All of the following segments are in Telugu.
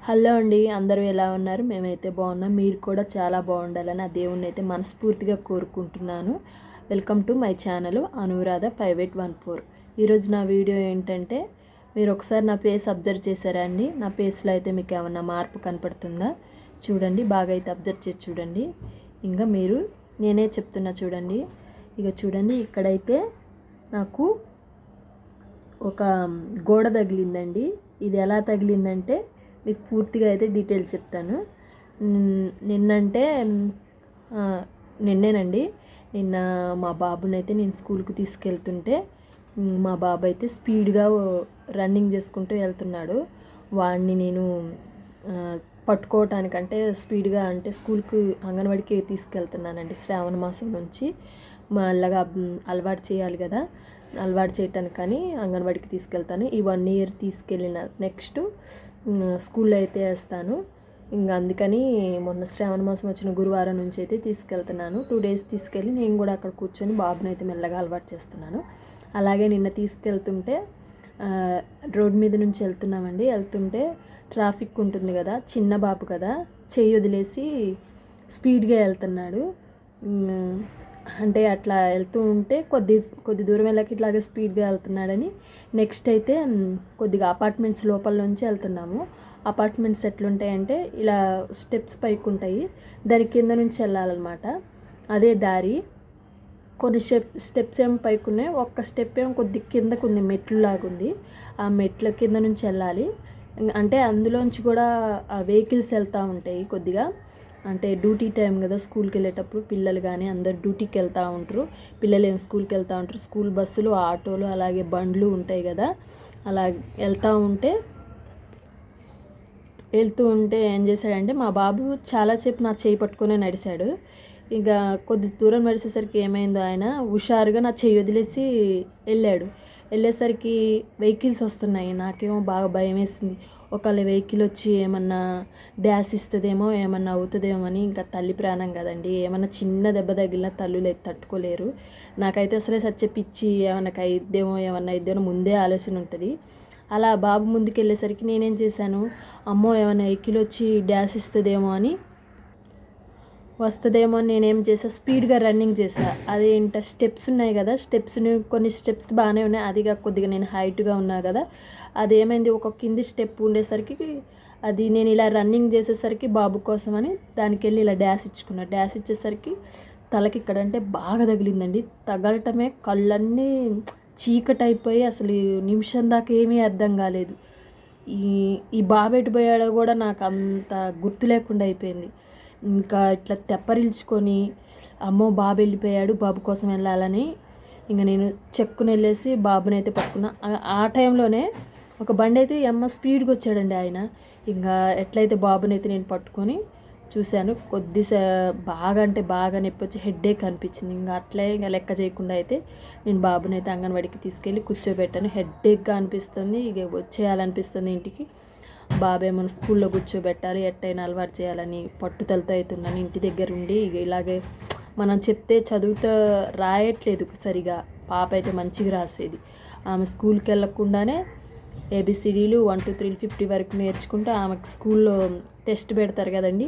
హలో అండి, అందరూ ఎలా ఉన్నారు? మేమైతే బాగున్నాం. మీరు కూడా చాలా బాగుండాలని ఆ దేవుణ్ణి అయితే మనస్ఫూర్తిగా కోరుకుంటున్నాను. Welcome to my channel Anuradha 5814. ఈరోజు నా వీడియో ఏంటంటే, మీరు ఒకసారి నా ఫేస్ అబ్జర్వ్ చేశారా అండి? నా ఫేస్లో అయితే మీకు ఏమన్నా మార్పు కనపడుతుందా? చూడండి, బాగా అయితే అబ్జర్వ్ చేసి చూడండి. ఇంకా మీరు నేనే చెప్తున్నా చూడండి. ఇక చూడండి, ఇక్కడైతే నాకు ఒక గోడ తగిలిందండి. ఇది ఎలా తగిలిందంటే మీకు పూర్తిగా అయితే డీటెయిల్స్ చెప్తాను. నిన్నంటే నిన్నేనండి. నిన్న మా బాబునైతే నేను స్కూల్కి తీసుకెళ్తుంటే మా బాబు అయితే స్పీడ్గా రన్నింగ్ చేసుకుంటూ వెళ్తున్నాడు. వాడిని నేను పట్టుకోవటానికంటే స్పీడ్గా అంటే స్కూల్కి అంగన్వాడికి తీసుకెళ్తున్నానండి. శ్రావణ మాసం నుంచి మళ్ళగా అలవాటు చేయాలి కదా, అలవాటు చేయటానికి కానీ అంగన్వాడికి తీసుకెళ్తాను. ఈ 1 ఇయర్ తీసుకెళ్ళిన నెక్స్ట్ స్కూల్లో అయితే వేస్తాను. ఇంకా అందుకని మొన్న శ్రావణ మాసం వచ్చిన గురువారం నుంచి అయితే తీసుకెళ్తున్నాను. 2 డేస్ తీసుకెళ్ళి నేను కూడా అక్కడ కూర్చొని బాబుని అయితే మెల్లగా అలవాటు చేస్తున్నాను. అలాగే నిన్న తీసుకెళ్తుంటే రోడ్ మీద నుంచి వెళ్తుంటే ట్రాఫిక్ ఉంటుంది కదా, చిన్న బాబు కదా, చెయ్యి వదిలేసి స్పీడ్గా వెళ్తున్నాడు. అంటే అట్లా వెళ్తూ ఉంటే కొద్ది దూరం వెళ్ళకి ఇట్లాగే స్పీడ్గా వెళ్తున్నాడని నెక్స్ట్ అయితే కొద్దిగా అపార్ట్మెంట్స్ లోపల నుంచి వెళ్తున్నాము. అపార్ట్మెంట్స్ ఎట్లుంటాయంటే ఇలా స్టెప్స్ పైకి ఉంటాయి, దాని కింద నుంచి వెళ్ళాలన్నమాట. అదే దారి. కొన్ని స్టెప్స్ ఏమో పైకి ఉన్నాయి, ఒక్క స్టెప్ ఏమో కొద్ది కిందకు ఉంది, మెట్లు లాగుంది. ఆ మెట్ల కింద నుంచి వెళ్ళాలి. అంటే అందులోంచి కూడా వెహికల్స్ వెళ్తూ ఉంటాయి కొద్దిగా. అంటే డ్యూటీ టైం కదా, స్కూల్కి వెళ్ళేటప్పుడు పిల్లలు కానీ అందరు డ్యూటీకి వెళ్తూ ఉంటారు. పిల్లలు ఏం స్కూల్కి వెళ్తూ ఉంటారు. స్కూల్ బస్సులు, ఆటోలు, అలాగే బండ్లు ఉంటాయి కదా. అలా వెళ్తూ ఉంటే ఏం చేశాడంటే మా బాబు చాలాసేపు నా చేయి పట్టుకునే నడిచాడు. ఇక కొద్ది దూరం నడిచేసరికి ఏమైందో, ఆయన హుషారుగా నా చేయి వదిలేసి వెళ్ళేసరికి వెహికల్స్ వస్తున్నాయి. నాకేమో బాగా భయం వేసింది. ఒకవేళ వెహికల్ వచ్చి ఏమన్నా డ్యాష్ ఇస్తుందేమో, ఏమన్నా అవుతుందేమో అని. ఇంకా తల్లి ప్రాణం కదండి, ఏమన్నా చిన్న దెబ్బ తగిలినా తల్లులు తట్టుకోలేరు. నాకైతే అసలే సచ్చే పిచ్చి, ఏమన్నా అయిద్దేమో ముందే ఆలోచన ఉంటుంది. అలా బాబు ముందుకు వెళ్ళేసరికి నేనేం చేశాను, అమ్మో ఏమైనా వెహికల్ వచ్చి డ్యాష్ వస్తుందేమో అని నేనేం చేసా, స్పీడ్గా రన్నింగ్ చేసా. అదేంట స్టెప్స్ ఉన్నాయి కదా, కొన్ని స్టెప్స్ బాగానే ఉన్నాయి. అదిగా కొద్దిగా నేను హైట్గా ఉన్నా కదా, అదేమైంది, ఒక కింది స్టెప్ ఉండేసరికి అది నేను ఇలా రన్నింగ్ చేసేసరికి బాబు కోసం అని దానికి వెళ్ళి ఇలా డ్యాష్ ఇచ్చేసరికి తలకి ఇక్కడంటే బాగా తగిలిందండి. తగలటమే కళ్ళన్నీ చీకటి అయిపోయి అసలు నిమిషం దాకా ఏమీ అర్థం కాలేదు. ఈ బాబు ఎటు పోయాడో కూడా నాకు అంత గుర్తు లేకుండా అయిపోయింది. ఇంకా ఇట్లా తెప్పరిల్చుకొని అమ్మో బాబు వెళ్ళిపోయాడు, బాబు కోసం వెళ్ళాలని ఇంకా నేను చెక్కుని వెళ్ళేసి బాబుని అయితే పట్టుకున్నా. ఆ టైంలోనే ఒక బండి అయితే స్పీడ్గా వచ్చాడండి ఆయన. ఇంకా ఎట్లయితే బాబుని అయితే నేను పట్టుకొని చూశాను. బాగా అంటే బాగా నొప్పి వచ్చి హెడ్ఏక్ అనిపించింది. ఇంకా లెక్క చేయకుండా అయితే నేను బాబుని అయితే అంగన్వాడికి తీసుకెళ్ళి కూర్చోబెట్టాను. హెడ్ఏక్గా అనిపిస్తుంది, ఇక వచ్చేయాలనిపిస్తుంది ఇంటికి. బాబు ఏమైనా స్కూల్లో కూర్చోబెట్టాలి, ఎట్టయినా అలవాటు చేయాలని పట్టుదలతో అవుతున్నాను. ఇంటి దగ్గర ఉండి ఇలాగే మనం చెప్తే చదువుతో రాయట్లేదు సరిగా. పాప అయితే మంచిగా రాసేది. ఆమె స్కూల్కి వెళ్ళకుండానే ABCDలు 1 2 3 50 వరకు నేర్చుకుంటే ఆమెకు స్కూల్లో టెస్ట్ పెడతారు కదండి,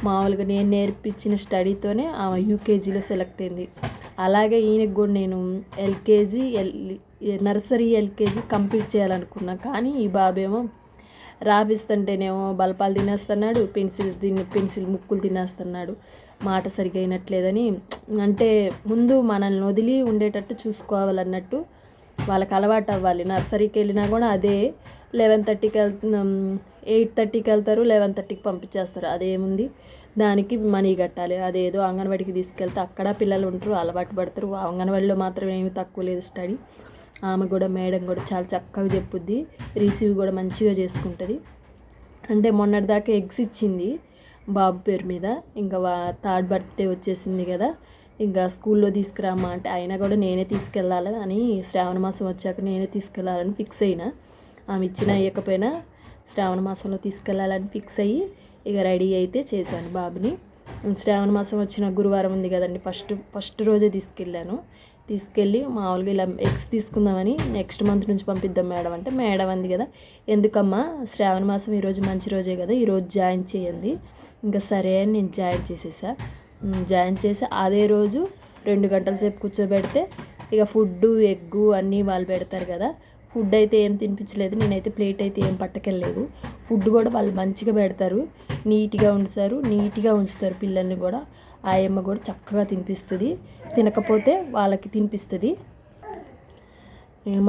మామూలుగా నేను నేర్పించిన స్టడీతోనే ఆమె UKGలో సెలెక్ట్ అయింది. అలాగే ఈయనకు కూడా నేను నర్సరీ LKG కంప్లీట్ చేయాలనుకున్నా. కానీ ఈ బాబేమో రాపిస్తుంటేనేమో బలపాలు తినేస్తున్నాడు, పెన్సిల్ ముక్కులు తినేస్తున్నాడు. మాట సరిగా అయినట్లేదని, అంటే ముందు మనల్ని వదిలి ఉండేటట్టు చూసుకోవాలన్నట్టు వాళ్ళకి అలవాటు అవ్వాలి. నర్సరీకి వెళ్ళినా కూడా అదే 11:30కి 8:30కి వెళ్తారు, 11:30కి పంపించేస్తారు. అదేముంది, దానికి మనీ కట్టాలి. అదేదో అంగన్వాడికి తీసుకెళ్తే అక్కడ పిల్లలు ఉంటారు, అలవాటు పడతారు. అంగన్వాడిలో మాత్రం ఏమీ తక్కువ లేదు స్టడీ. ఆమె కూడా మేడం కూడా చాలా చక్కగా చెప్పుద్ది, రిసీవ్ కూడా మంచిగా చేసుకుంటుంది. అంటే మొన్నటిదాకా ఎగ్స్ ఇచ్చింది బాబు పేరు మీద. ఇంకా 3rd బర్త్డే వచ్చేసింది కదా, ఇంకా స్కూల్లో తీసుకురామ్మా అంటే అయినా కూడా నేనే తీసుకెళ్ళాలి అని, శ్రావణ మాసం వచ్చాక నేనే తీసుకెళ్ళాలని ఫిక్స్ అయినా. ఆమె ఇచ్చినా ఇవ్వకపోయినా శ్రావణ మాసంలో తీసుకెళ్ళాలని ఫిక్స్ అయ్యి ఇక రెడీ అయితే చేశాను బాబుని. శ్రావణ మాసం వచ్చిన గురువారం ఉంది కదండి, ఫస్ట్ రోజే తీసుకెళ్ళి మామూలుగా ఇలా ఎగ్స్ తీసుకుందామని నెక్స్ట్ మంత్ నుంచి పంపిద్దాం మేడం అంటే, మేడం అంది కదా ఎందుకమ్మా శ్రావణ మాసం ఈరోజు మంచి రోజే కదా ఈరోజు జాయిన్ చేయండి. ఇంకా సరే అని నేను జాయిన్ చేసేసా. జాయిన్ చేసి అదే రోజు 2 గంటల సేపు కూర్చోబెడితే ఇక ఫుడ్డు ఎగ్గు అన్నీ వాళ్ళు పెడతారు కదా. ఫుడ్ అయితే ఏం తినిపించలేదు, నేనైతే ప్లేట్ అయితే ఏం పట్టుకెళ్ళలేదు. ఫుడ్ కూడా వాళ్ళు మంచిగా పెడతారు, నీట్గా ఉంచుతారు పిల్లల్ని కూడా. ఆయమ్మ కూడా చక్కగా తినిపిస్తుంది, తినకపోతే వాళ్ళకి తినిపిస్తుంది.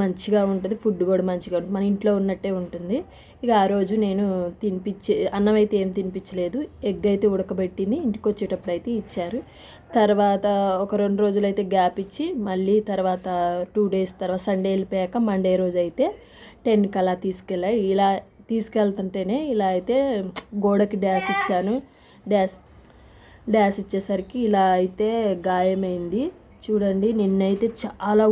మంచిగా ఉంటుంది, ఫుడ్ కూడా మంచిగా ఉంటుంది, మన ఇంట్లో ఉన్నట్టే ఉంటుంది. ఇక ఆ రోజు నేను అన్నం అయితే ఏం తినిపించలేదు, ఎగ్ అయితే ఉడకబెట్టింది ఇంటికి వచ్చేటప్పుడు అయితే ఇచ్చారు. తర్వాత ఒక 2 రోజులు అయితే గ్యాప్ ఇచ్చి మళ్ళీ తర్వాత 2 డేస్ తర్వాత సండే వెళ్ళిపోయాక మండే రోజు అయితే 10కి అలా ఇలా తీసుకెళ్తుంటేనే ఇలా అయితే గోడకి డ్యాష్ ఇచ్చాను. డ్యాష్ ఇచ్చేసరికి ఇలా అయితే గాయమైంది. చూడండి నిన్నైతే చాలా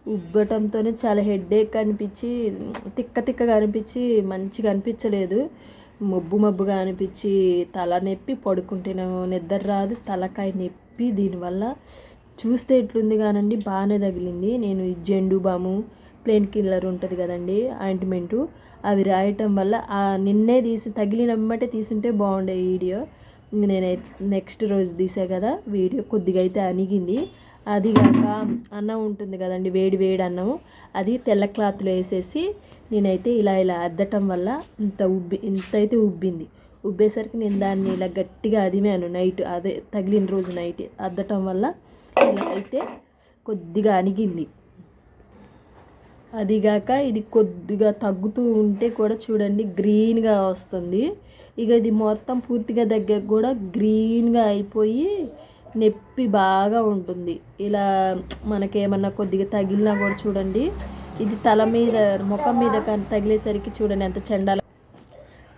ఉబ్బటంతోనే చాలా హెడేక్ అనిపించి తిక్కగా అనిపించి మంచిగా అనిపించలేదు. మబ్బుగా అనిపించి తల నొప్పి, పడుకుంటేనేమో నిద్ర రాదు, తలకాయ నొప్పి. దీనివల్ల చూస్తే ఎట్లుంది కానండి బాగానే తగిలింది. నేను జెండు బాము, ప్లెయిన్ కిల్లర్ ఉంటుంది కదండి ఆయింట్మెంటు, అవి రాయటం వల్ల నిన్నే తగిలినమ్మటే తీసుంటే బాగుండే వీడియో. నేనైతే నెక్స్ట్ రోజు తీసా కదా వీడియో, కొద్దిగా అయితే అణిగింది. అది కాక అన్నం ఉంటుంది కదండి, వేడి అన్నం, అది తెల్ల క్లాత్లో వేసేసి నేనైతే ఇలా అద్దటం వల్ల ఇంతైతే ఉబ్బేసరికి నేను దాన్ని ఇలా గట్టిగా అదిమాను నైట్, అదే తగిలిన రోజు నైట్ అద్దటం వల్ల ఇలా అయితే కొద్దిగా అణిగింది. అదిగాక ఇది కొద్దిగా తగ్గుతూ ఉంటే కూడా చూడండి గ్రీన్గా వస్తుంది. ఇక ఇది మొత్తం పూర్తిగా దగ్గర కూడా గ్రీన్గా అయిపోయి నొప్పి బాగా ఉంటుంది. ఇలా మనకేమన్నా కొద్దిగా తగిలినా కూడా చూడండి, ఇది తల మీద ముఖం మీద కానీ తగిలేసరికి చూడండి ఎంత చెండాల.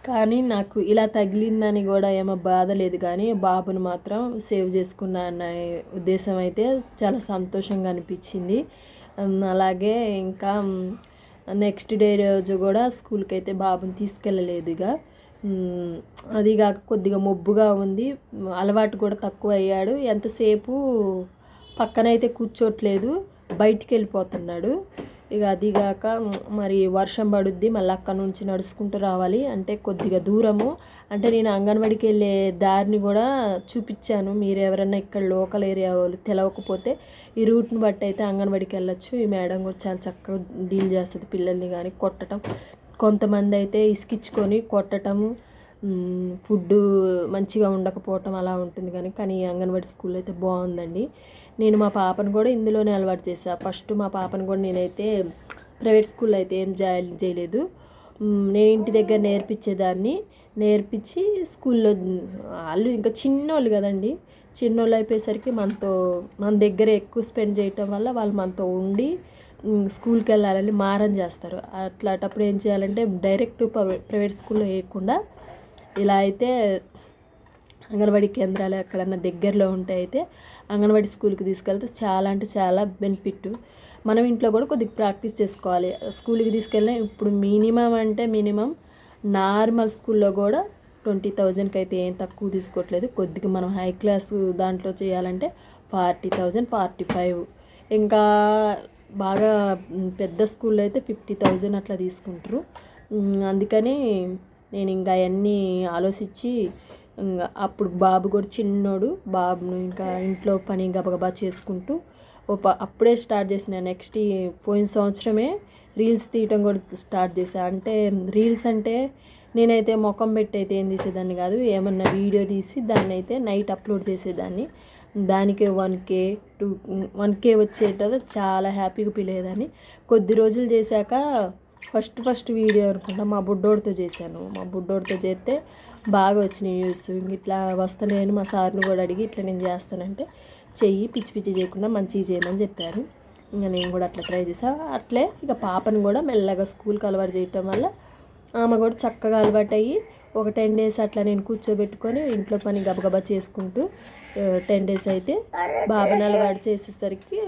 కానీ నాకు ఇలా తగిలిందని కూడా ఏమో బాధ లేదు, కానీ బాబును మాత్రం సేవ్ చేసుకున్నా అన్న ఉద్దేశం అయితే చాలా సంతోషంగా అనిపించింది. అలాగే ఇంకా నెక్స్ట్ డే రోజు కూడా స్కూల్కి అయితే బాబుని తీసుకెళ్ళలేదు. ఇక అదిగాక కొద్దిగా మబ్బుగా ఉంది, అలవాటు కూడా తక్కువ అయ్యాడు. ఎంతసేపు పక్కనైతే కూర్చోట్లేదు, బయటికి వెళ్ళిపోతున్నాడు. ఇక అదిగాక మరి వర్షం పడుద్ది, మళ్ళీ అక్కడ నుంచి నడుచుకుంటూ రావాలి అంటే కొద్దిగా దూరము. అంటే నేను అంగన్వాడికి వెళ్ళే దారిని కూడా చూపించాను, మీరు ఎవరైనా ఇక్కడ లోకల్ ఏరియా వాళ్ళు తెలవకపోతే ఈ రూట్ని బట్టి అయితే అంగన్వాడికి వెళ్ళొచ్చు. ఈ మేడం కూడా చాలా చక్కగా డీల్ చేస్తుంది పిల్లల్ని. కానీ కొట్టడం, కొంతమంది అయితే ఇసుకిచ్చుకొని కొట్టడము, ఫుడ్డు మంచిగా ఉండకపోవటం అలా ఉంటుంది. కానీ అంగన్వాడీ స్కూల్ అయితే బాగుందండి. నేను మా పాపను కూడా ఇందులోనే అలవాటు చేశాను. ఫస్ట్ మా పాపను కూడా నేనైతే ప్రైవేట్ స్కూల్లో అయితే ఏం చేయలేదు, నేను ఇంటి దగ్గర నేర్పించి స్కూల్లో వాళ్ళు ఇంకా చిన్నోళ్ళు కదండి, చిన్నోళ్ళు అయిపోయేసరికి మన దగ్గర ఎక్కువ స్పెండ్ చేయటం వల్ల వాళ్ళు మనతో ఉండి స్కూల్కి వెళ్ళాలని మారం చేస్తారు. అట్లాంటప్పుడు ఏం చేయాలంటే డైరెక్ట్ ప్రైవేట్ స్కూల్లో వేయకుండా ఇలా అయితే అంగన్వాడీ కేంద్రాలు ఎక్కడన్నా దగ్గరలో ఉంటే అయితే అంగన్వాడీ స్కూల్కి తీసుకెళ్తే చాలా అంటే చాలా బెనిఫిట్. మనం ఇంట్లో కూడా కొద్దిగా ప్రాక్టీస్ చేసుకోవాలి. స్కూల్కి తీసుకెళ్ళినా ఇప్పుడు మినిమం నార్మల్ స్కూల్లో కూడా 20,000కి అయితే ఏం తక్కువ తీసుకోవట్లేదు. కొద్దిగా మనం హై క్లాస్ దాంట్లో చేయాలంటే 40,000, 45, ఇంకా బాగా పెద్ద స్కూల్లో అయితే 50,000 అట్లా తీసుకుంటారు. అందుకని నేను ఇంకా అవన్నీ ఆలోచించి అప్పుడు బాబు కూడా చిన్నోడు, బాబును ఇంకా ఇంట్లో పని గబగబా చేసుకుంటూ అప్పుడే స్టార్ట్ చేసిన. నెక్స్ట్ పోయిన సంవత్సరమే రీల్స్ తీయటం కూడా స్టార్ట్ చేశాను. అంటే రీల్స్ అంటే నేనైతే ముఖం పెట్టి అయితే ఏం తీసేదాన్ని కాదు, ఏమన్నా వీడియో తీసి దాన్ని అయితే నైట్ అప్లోడ్ చేసేదాన్ని. దానికి 1K వచ్చేటది, చాలా హ్యాపీగా ఫీల్ అయ్యేదాన్ని. కొద్ది రోజులు చేశాక ఫస్ట్ వీడియో అనుకుంటా మా బుడ్డోడితో చేశాను. మా బుడ్డోడితో చేస్తే బాగా వచ్చినాయి వ్యూస్. ఇట్లా వస్తలేని మా సార్ని కూడా అడిగి ఇట్లా నేను చేస్తానంటే చెయ్యి, పిచ్చి చేయకుండా మంచిగా చేయమని చెప్పారు. ఇంకా నేను కూడా అట్లా ట్రై చేసాను. అట్లే ఇక పాపను కూడా మెల్లగా స్కూల్కి అలవాటు చేయటం వల్ల ఆమె కూడా చక్కగా అలవాటు అయ్యి ఒక 10 days అట్లా నేను కూర్చోబెట్టుకొని ఇంట్లో పని గబగబా చేసుకుంటూ 10 days అయితే బాబాని అలవాటు చేసేసరికి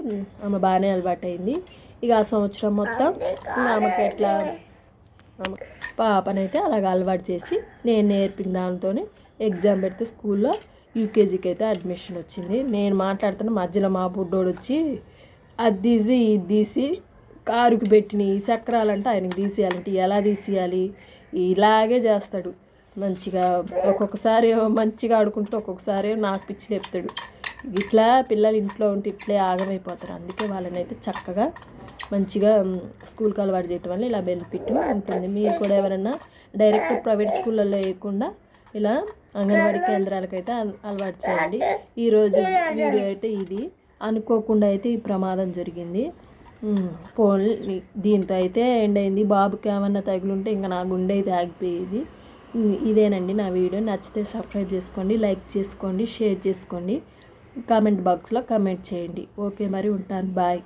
ఆమె బాగానే అలవాటు అయింది. ఇక ఆ సంవత్సరం మొత్తం ఆమెకి ఎట్లా పాపనైతే అలాగ అలవాటు చేసి నేను నేర్పిన దాంతోనే ఎగ్జామ్ పెడితే స్కూల్లో యూకేజీకి అయితే అడ్మిషన్ వచ్చింది. నేను మాట్లాడుతున్న మధ్యలో మా బుడ్డోడు వచ్చి అది తీసి ఇది తీసి కారుకి పెట్టినవి చక్రాలంటే ఆయనకి తీసేయాలంటే ఎలా తీసేయాలి ఇలాగే చేస్తాడు మంచిగా. ఒక్కొక్కసారి మంచిగా ఆడుకుంటూ ఒక్కొక్కసారి నాకు పిచ్చి లేపుతాడు. ఇట్లా పిల్లలు ఇంట్లో ఉంటే ఇట్లే ఆగమైపోతారు. అందుకే వాళ్ళని అయితే చక్కగా మంచిగా స్కూల్కి అలవాటు చేయటం వల్ల ఇలా బెనిఫిట్ ఉంటుంది. మీరు కూడా ఎవరన్నా డైరెక్ట్ ప్రైవేట్ స్కూళ్ళల్లో వేయకుండా ఇలా అంగన్వాడీ కేంద్రాలకైతే అలవాటు చేయండి. ఈరోజు వీడియో అయితే ఇది. అనుకోకుండా అయితే ఈ ప్రమాదం జరిగింది. ఫోన్ దీంతో అయితే ఎండ్ అయింది. బాబుకి ఏమన్నా తగులుంటే ఇంకా నా గుండె అయితే ఆగిపోయేది. ఇదేనండి నా వీడియో. నచ్చితే సబ్స్క్రైబ్ చేసుకోండి, లైక్ చేసుకోండి, షేర్ చేసుకోండి, కామెంట్ బాక్స్లో కామెంట్ చేయండి. ఓకే మరి ఉంటాను. బాయ్.